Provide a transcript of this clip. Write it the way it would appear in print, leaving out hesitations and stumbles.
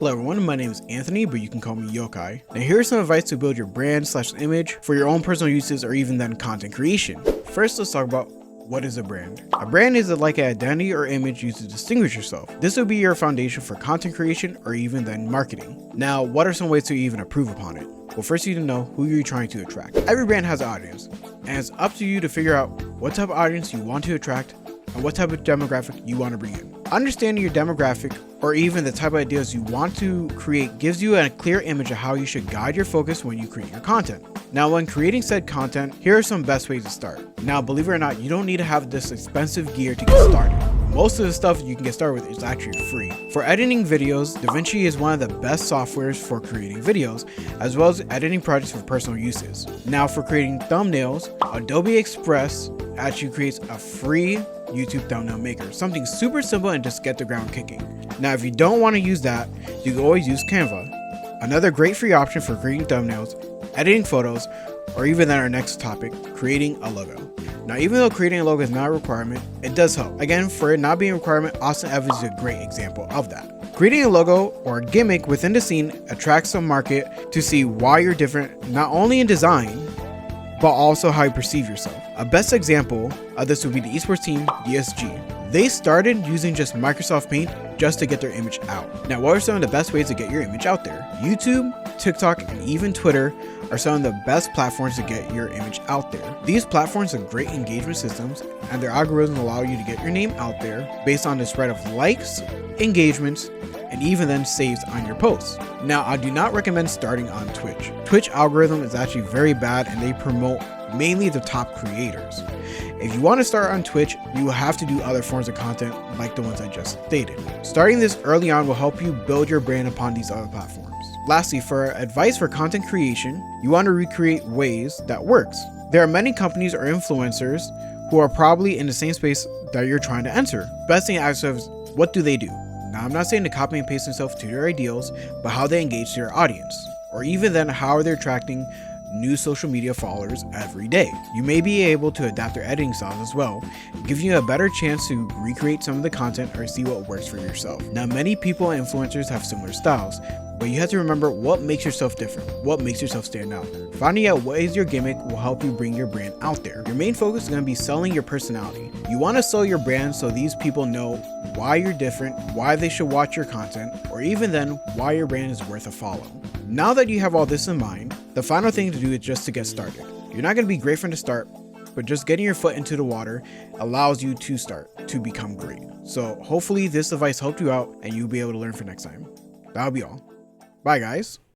Hello everyone, my name is Anthony, but you can call me Yokai. Now here's some advice to build your brand/image for your own personal uses or even then content creation. First, let's talk about what is a brand. A brand is like an identity or image used to distinguish yourself. This will be your foundation for content creation or even then marketing. Now, what are some ways to even improve upon it? Well, first you need to know who you're trying to attract. Every brand has an audience, and it's up to you to figure out what type of audience you want to attract and what type of demographic you want to bring in. Understanding your demographic or even the type of ideas you want to create gives you a clear image of how you should guide your focus when you create your content. Now, when creating said content, here are some best ways to start. Now, believe it or not, you don't need to have this expensive gear to get started. Most of the stuff you can get started with is actually free. For editing videos, DaVinci is one of the best softwares for creating videos, as well as editing projects for personal uses. Now, for creating thumbnails, Adobe Express actually creates a free YouTube thumbnail maker, something super simple and just get the ground kicking. Now, if you don't want to use that, you can always use Canva, another great free option for creating thumbnails, editing photos, or even then our next topic, creating a logo. Now, even though creating a logo is not a requirement, it does help. Again, for it not being a requirement, Austin Evans is a great example of that. Creating a logo or a gimmick within the scene attracts the market to see why you're different, not only in design, but also how you perceive yourself. A best example of this would be the esports team, DSG. They started using just Microsoft Paint just to get their image out. Now, what are some of the best ways to get your image out there? YouTube, TikTok, and even Twitter are some of the best platforms to get your image out there. These platforms are great engagement systems, and their algorithms allow you to get your name out there based on the spread of likes, engagements, and even then saves on your posts. Now, I do not recommend starting on Twitch. Twitch algorithm is actually very bad and they promote mainly the top creators. If you want to start on Twitch, you will have to do other forms of content like the ones I just stated. Starting this early on will help you build your brand upon these other platforms. Lastly, for advice for content creation, you want to recreate ways that works. There are many companies or influencers who are probably in the same space that you're trying to enter. Best thing to ask yourself is, what do they do? Now, I'm not saying to copy and paste themselves to their ideals, but how they engage their audience, or even then how are they attracting new social media followers every day. You may be able to adapt their editing styles as well, giving you a better chance to recreate some of the content or see what works for yourself. Now, many people and influencers have similar styles, but you have to remember what makes yourself different, what makes yourself stand out. Finding out what is your gimmick will help you bring your brand out there. Your main focus is going to be selling your personality. You want to sell your brand so these people know why you're different, why they should watch your content, or even then why your brand is worth a follow. Now that you have all this in mind, the final thing to do is just to get started. You're not going to be great from the start, but just getting your foot into the water allows you to start to become great. So hopefully this advice helped you out and you'll be able to learn for next time. That'll be all. Bye guys.